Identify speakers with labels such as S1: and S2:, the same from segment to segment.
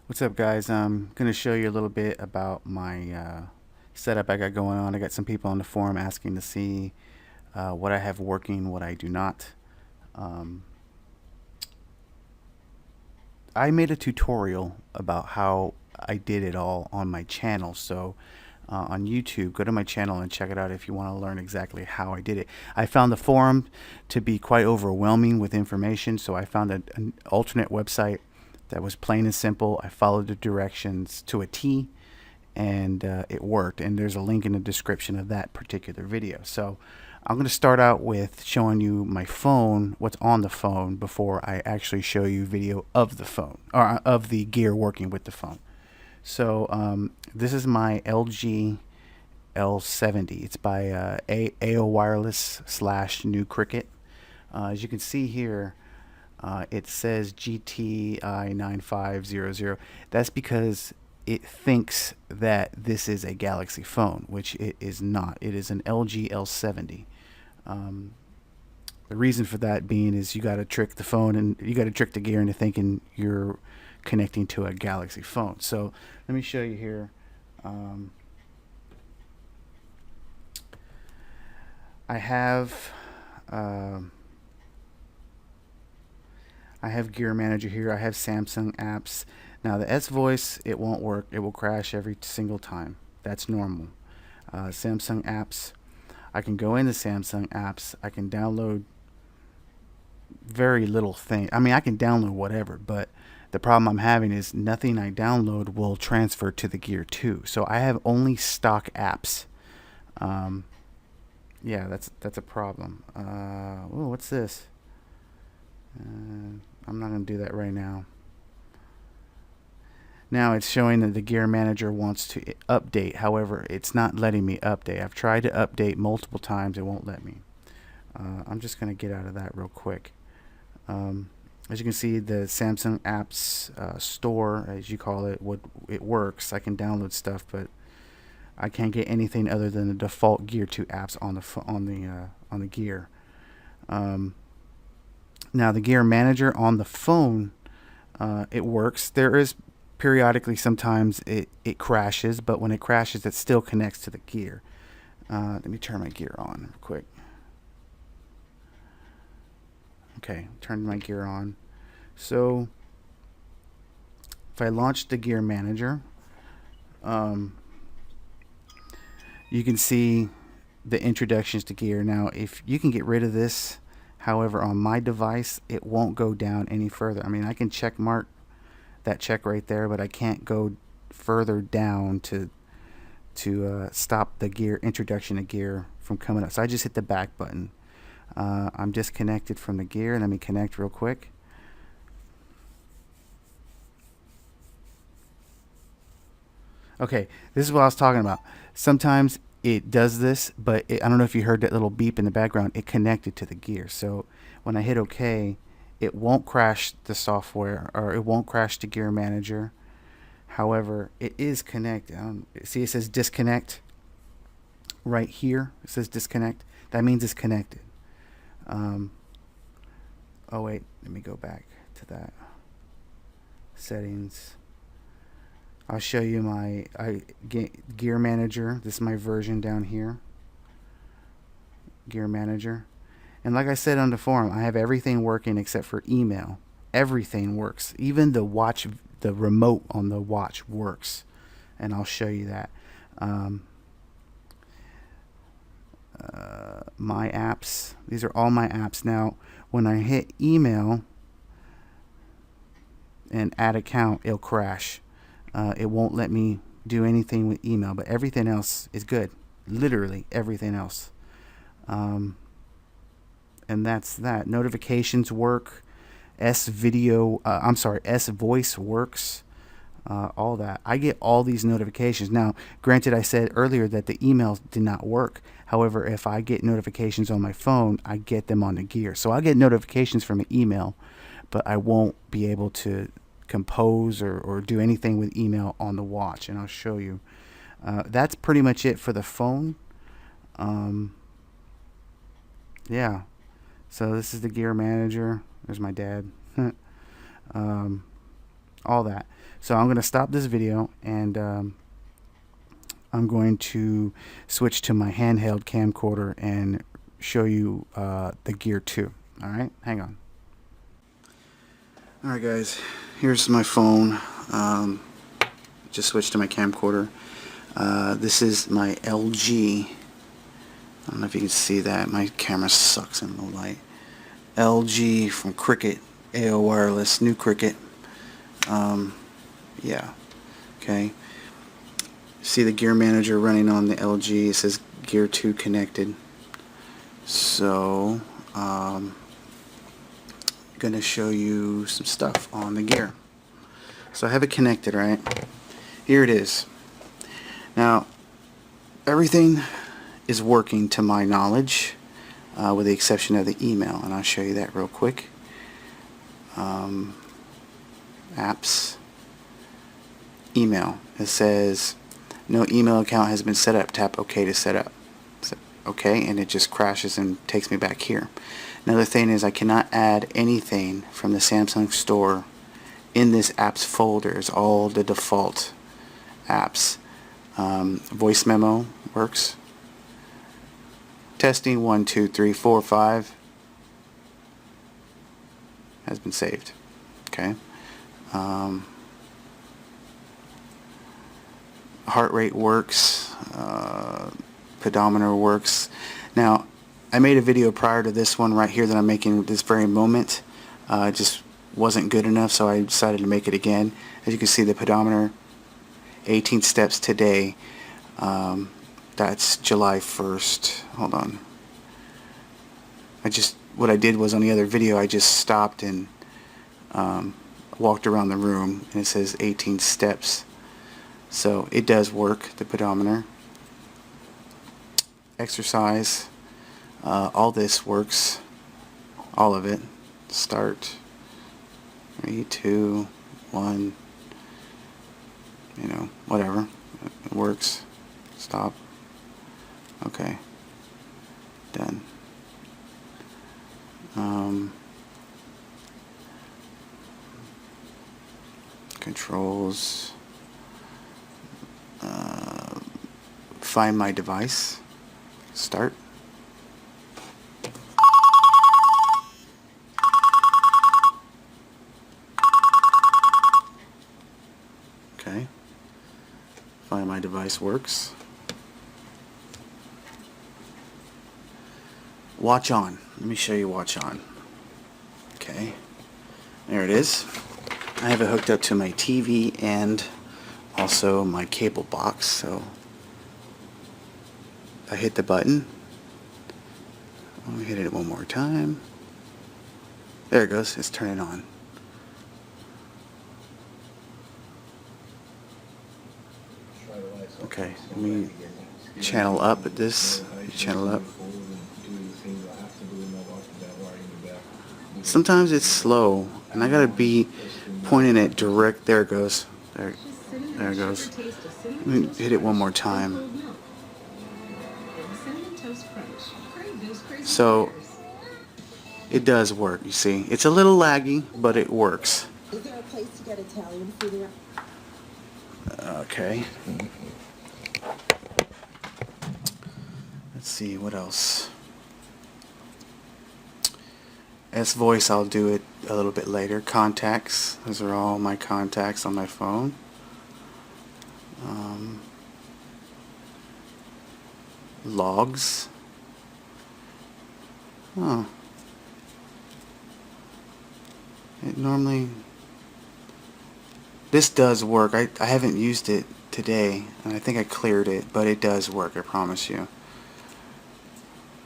S1: What's up, guys? I'm going to show you a little bit about my setup I got going on. I got some people on the forum asking to see what I have working, what I do not. Um, I made a tutorial about how I did it all on my channel. So on YouTube, go to my channel and check it out if you want to learn exactly how I did it. I found the forum to be quite overwhelming with information, so I found an alternate website that was plain and simple. I followed the directions to a T, and it worked. And there's a link in the description of that particular video. So I'm going to start out with showing you my phone, what's on the phone, before I actually show you video of the phone, or of the gear working with the phone. So this is my LG L70. It's by AO Wireless / New Cricket. As you can see here, it says GTI 9500. That's because it thinks that this is a Galaxy phone, which it is not. It is an LG L70. Um, the reason for that being is you got to trick the phone, and you got to trick the gear into thinking you're connecting to a Galaxy phone. So let me show you here. Um, I have um I have Gear Manager here. I have Samsung apps. Now the S Voice, it won't work. It will crash every single time. That's normal. Samsung apps, I can go into Samsung apps. I can download very little thing. I mean, I can download whatever, but the problem I'm having is nothing I download will transfer to the Gear 2. So I have only stock apps. Um, yeah, that's a problem. Oh, what's this? I'm not going to do that right now. Now it's showing that the Gear Manager wants to update. However, it's not letting me update. I've tried to update multiple times. It won't let me. I'm just going to get out of that real quick. As you can see, the Samsung Apps Store, as you call it, it works. I can download stuff, but I can't get anything other than the default Gear 2 apps on the Gear. Now the Gear Manager on the phone, it works. There is periodically sometimes it crashes, but when it crashes, it still connects to the gear. Let me turn my gear on real quick. Okay, turned my gear on. So if I launch the Gear Manager, you can see the introductions to gear. Now, if you can get rid of this, however, on my device, it won't go down any further. I mean, I can check mark that check right there, but I can't go further down to stop the gear introduction of gear from coming up. So I just hit the back button. I'm disconnected from the gear. Let me connect real quick. Okay, this is what I was talking about. Sometimes it does this, but I don't know if you heard that little beep in the background. It connected to the gear. So when I hit OK, it won't crash the software, or it won't crash the Gear Manager. However, it is connected. See, it says disconnect right here. It says disconnect. That means it's connected. Oh wait, let me go back to that. Settings. I'll show you my Gear Manager. This is my version down here. Gear Manager. And like I said on the forum, I have everything working except for email. Everything works. Even the watch, the remote on the watch works. And I'll show you that. My apps. These are all my apps. Now, when I hit email and add account, it'll crash. It won't let me do anything with email, but everything else is good. Literally everything else. And that's that. Notifications work. S Voice works. All that. I get all these notifications. Now, granted, I said earlier that the emails did not work. However, if I get notifications on my phone, I get them on the gear. So I get notifications from an email, but I won't be able to compose or do anything with email on the watch, and I'll show you. That's pretty much it for the phone. Yeah, so this is the Gear Manager. There's my dad. all that. So I'm going to stop this video, and I'm going to switch to my handheld camcorder and show you the Gear 2. Alright, hang on. Alright guys, here's my phone. Just switched to my camcorder. This is my LG. I don't know if you can see that. My camera sucks in low light. LG from Cricket, AO Wireless, new Cricket. Yeah, okay. See the gear manager running on the LG. It says Gear 2 connected. So, going to show you some stuff on the gear. So I have it connected, right? Here it is. Now, everything is working to my knowledge, with the exception of the email, and I'll show you that real quick. Apps, email. It says no email account has been set up. Tap OK to set up. So, okay, and it just crashes and takes me back here. Another thing is I cannot add anything from the Samsung store in this apps folder. It's all the default apps. Voice memo works. Testing 1 2 3 4 5 has been saved. Okay. Heart rate works. Pedometer works. Now, I made a video prior to this one right here that I'm making this very moment. It just wasn't good enough, so I decided to make it again. As you can see, the pedometer, 18 steps today. That's July 1st. Hold on. What I did was on the other video, I just stopped and walked around the room, and it says 18 steps. So it does work, the pedometer. Exercise. All this works. All of it. Start. 3, 2, 1. You know, whatever. It works. Stop. Okay. Done. Controls. Find my device. Start. Okay. Find my device works. Watch on. Let me show you watch on. Okay. There it is. I have it hooked up to my TV and also my cable box, so I hit the button. Let me hit it one more time. There it goes. It's turning on. Okay, let me channel up at this. Channel up. Sometimes it's slow, and I gotta be pointing it direct. There it goes. There it goes. Let me hit it one more time. So it does work. You see, it's a little laggy, but it works.
S2: Is there a place to get Italian food there?
S1: Okay. Let's see what else. S-Voice, I'll do it a little bit later. Contacts, those are all my contacts on my phone. Logs. Oh. It normally... This does work. I haven't used it today, and I think I cleared it, but it does work, I promise you.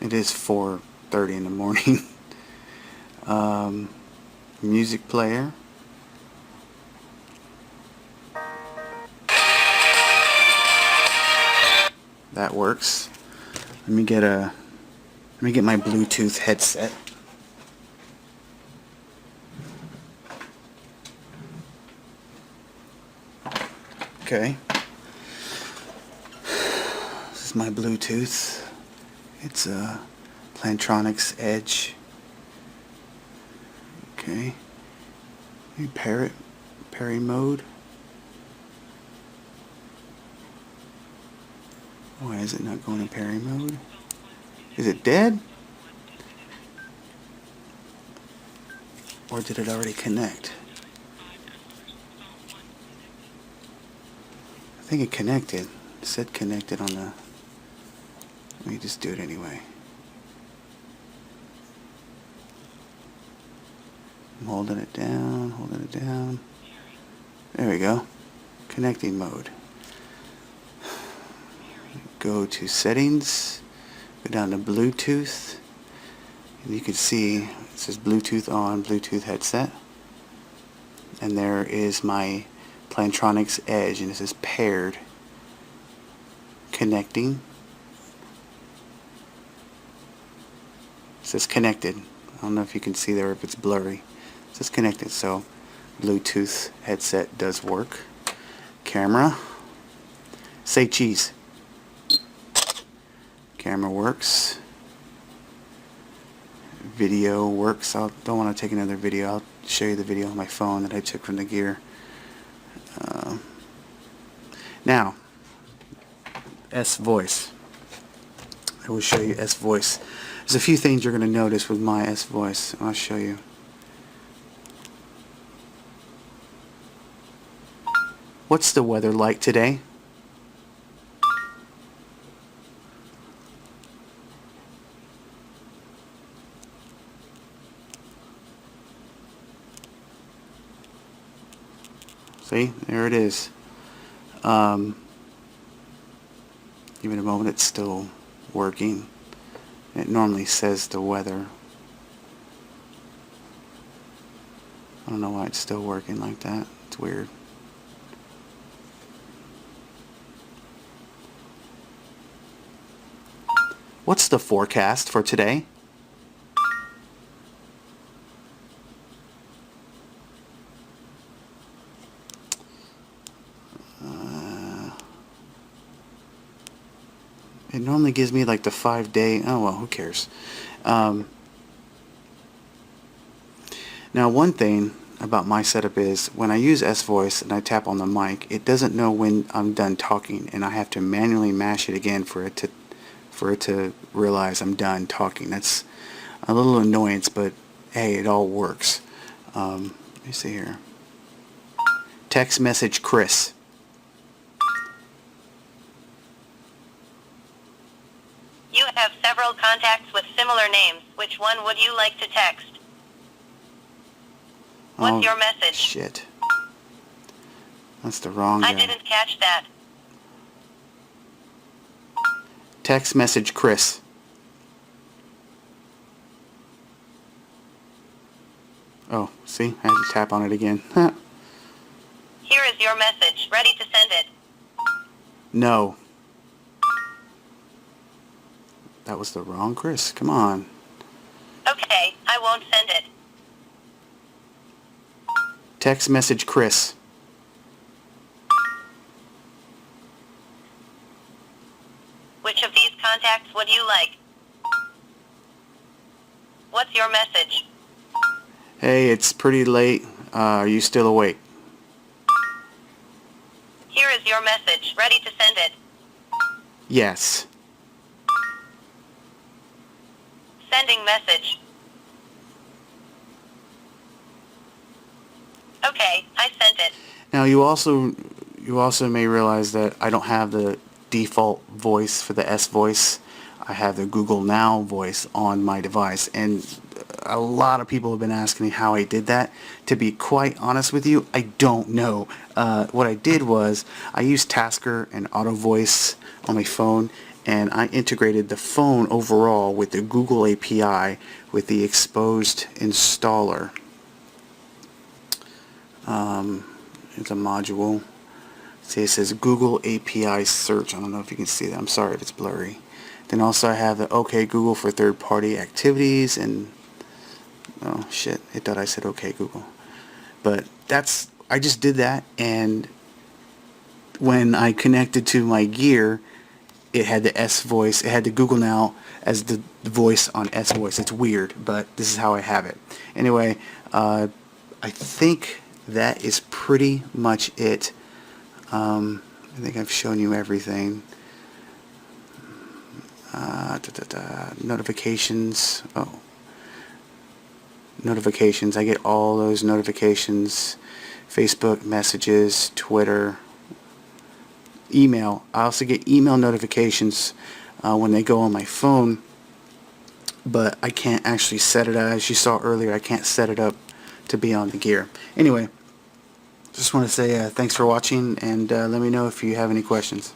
S1: It is 4:30 in the morning. Music player. That works. Let me get my Bluetooth headset. Okay. This is my Bluetooth. It's a Plantronics Edge. Okay. Let me pair it. Parry mode. Why is it not going in parry mode? Is it dead? Or did it already connect? I think it connected. It said connected on the... Let me just do it anyway. I'm holding it down, holding it down. There we go. Connecting mode. Go to settings, go down to Bluetooth, and you can see it says Bluetooth on, Bluetooth headset. And there is my Plantronics Edge, and it says paired. Connecting. It says connected. I don't know if you can see there, if it's blurry. It says connected, so Bluetooth headset does work. Camera. Say cheese. Camera works. Video works. I don't want to take another video. I'll show you the video on my phone that I took from the gear. Now, S voice. I will show you S voice. There's a few things you're going to notice with my S voice. I'll show you. What's the weather like today? See, there it is. Give it a moment, it's still working. It normally says the weather. I don't know why it's still working like that. It's weird. What's the forecast for today? It normally gives me like the 5-day. Oh well, who cares? Now, one thing about my setup is when I use S voice and I tap on the mic, it doesn't know when I'm done talking, and I have to manually mash it again for it to realize I'm done talking. That's a little annoyance, but hey, it all works. Let me see here. Text message Chris.
S3: You have several contacts with similar names. Which one would you like to text? What's your message?
S1: Shit. That's the wrong guy.
S3: I didn't catch that.
S1: Text message Chris. Oh, see? I had to tap on it again.
S3: Here is your message. Ready to send it.
S1: No. That was the wrong Chris. Come on.
S3: Okay, I won't send it.
S1: Text message Chris.
S3: Which of these contacts would you like? What's your message?
S1: Hey, it's pretty late. Are you still awake?
S3: Here is your message. Ready to send it.
S1: Yes.
S3: Sending message. Okay, I sent it.
S1: Now you also may realize that I don't have the default voice for the S voice. I have the Google Now voice on my device, and a lot of people have been asking me how I did that. To be quite honest with you, I don't know. What I did was I used Tasker and Auto Voice on my phone, and I integrated the phone overall with the Google API with the exposed installer. It's a module. See, it says Google API search. I don't know if you can see that. I'm sorry if it's blurry. Then also I have the OK Google for third-party activities, and oh shit, it thought I said OK Google. But I just did that, and when I connected to my gear, it had the S voice. It had the Google Now as the voice on S voice. It's weird, but this is how I have it. Anyway, I think that is pretty much it. I think I've shown you everything. Notifications. Oh, notifications. I get all those notifications. Facebook messages, Twitter, email. I also get email notifications when they go on my phone, but I can't actually set it up. As you saw earlier, I can't set it up to be on the gear. Anyway, just want to say thanks for watching, and let me know if you have any questions.